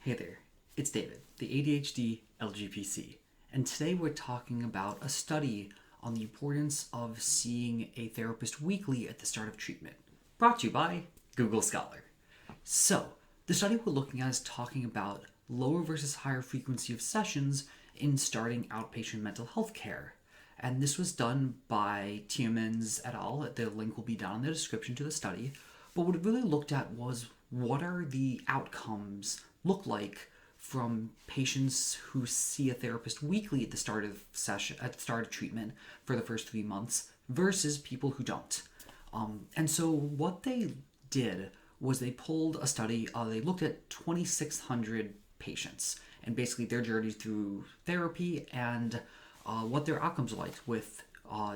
Hey there, it's David, the ADHD LGPC, and today we're talking about a study on the importance of seeing a therapist weekly at the start of treatment, brought to you by Google Scholar. So, the study we're looking at is talking about lower versus higher frequency of sessions in starting outpatient mental health care. And this was done by Tiemens et al. The link will be down in the description to the study. But what it really looked at was what are the outcomes look like from patients who see a therapist weekly at the start of treatment for the first 3 months versus people who don't. And so what they did was they pulled a study. They looked at 2,600 patients and basically their journey through therapy and what their outcomes are like with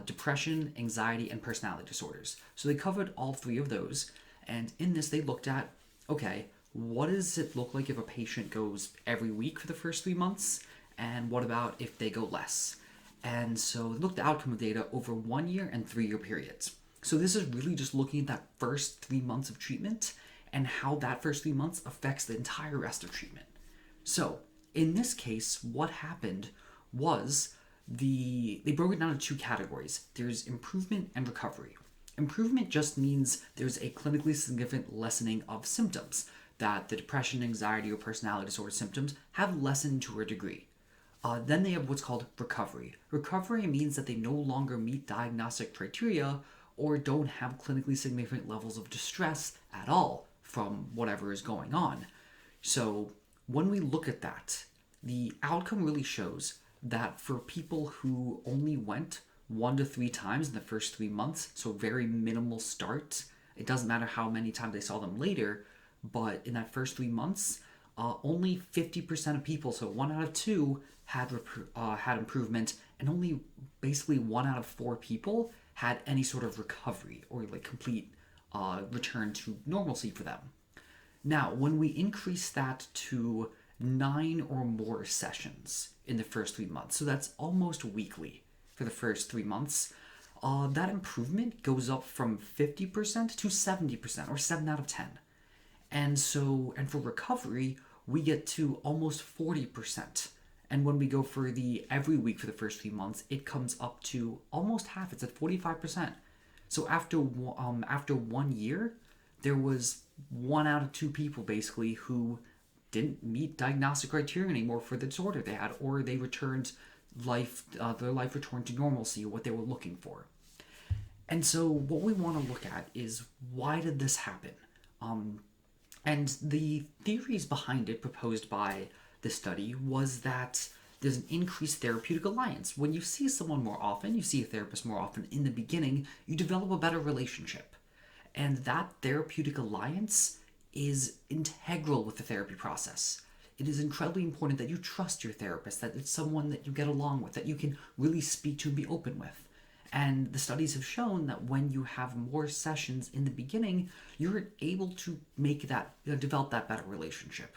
depression, anxiety, and personality disorders. So they covered all three of those. And in this, they looked at, okay, what does it look like if a patient goes every week for the first 3 months? And what about if they go less? And so they looked at outcome data over 1 year and 3 year periods. So this is really just looking at that first 3 months of treatment and how that first 3 months affects the entire rest of treatment. So in this case, what happened was they broke it down into two categories. There's improvement and recovery. Improvement just means there's a clinically significant lessening of symptoms, that the depression, anxiety, or personality disorder symptoms have lessened to a degree. Then they have what's called recovery. Recovery means that they no longer meet diagnostic criteria or don't have clinically significant levels of distress at all from whatever is going on. So when we look at that, the outcome really shows that for people who only went 1 to 3 times in the first 3 months, so very minimal start. It doesn't matter how many times they saw them later, but in that first 3 months, only 50% of people, so 1 out of 2, had improvement, and only basically 1 out of 4 people had any sort of recovery or like complete return to normalcy for them. Now, when we increase that to 9 or more sessions in the first 3 months, so that's almost weekly for the first 3 months, that improvement goes up from 50% to 70%, or 7 out of 10. And for recovery, we get to almost 40%. And when we go for the every week for the first 3 months, it comes up to almost half. It's at 45%. So after 1 year, there was 1 out of 2 people basically who didn't meet diagnostic criteria anymore for the disorder they had, or they returned their life returned to normalcy, or what they were looking for. And so what we want to look at is, why did this happen? And the theories behind it proposed by the study was that there's an increased therapeutic alliance. When you see someone more often, you see a therapist more often in the beginning, you develop a better relationship. And that therapeutic alliance is integral with the therapy process. It is incredibly important that you trust your therapist, that it's someone that you get along with, that you can really speak to and be open with. And the studies have shown that when you have more sessions in the beginning, you're able to make that, develop that better relationship.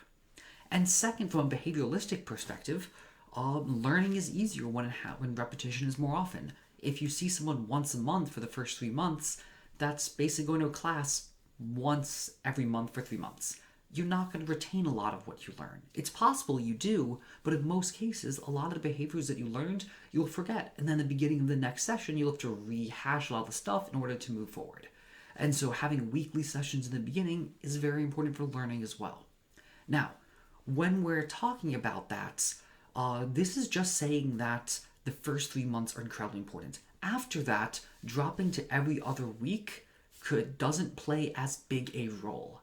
And second, from a behavioralistic perspective, learning is easier when repetition is more often. If you see someone once a month for the first 3 months, that's basically going to a class once every month for 3 months. You're not going to retain a lot of what you learn. It's possible you do, but in most cases, a lot of the behaviors that you learned, you'll forget. And then at the beginning of the next session, you'll have to rehash a lot of the stuff in order to move forward. And so having weekly sessions in the beginning is very important for learning as well. Now, when we're talking about that, this is just saying that the first 3 months are incredibly important. After that, dropping to every other week doesn't play as big a role.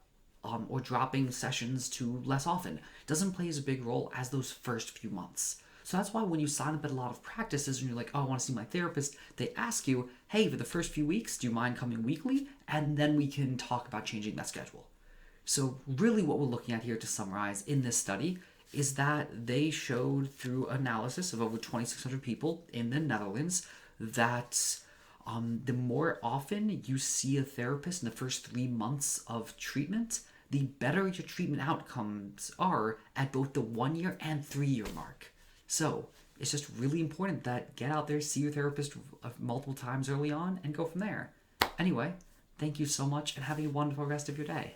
Or dropping sessions to less often doesn't play as a big role as those first few months. So that's why when you sign up at a lot of practices and you're like, oh, I want to see my therapist, they ask you, hey, for the first few weeks, do you mind coming weekly? And then we can talk about changing that schedule. So really what we're looking at here, to summarize in this study, is that they showed through analysis of over 2,600 people in the Netherlands that the more often you see a therapist in the first 3 months of treatment, the better your treatment outcomes are at both the 1 year and 3 year mark. So it's just really important that get out there, see your therapist multiple times early on, and go from there. Anyway, thank you so much, and have a wonderful rest of your day.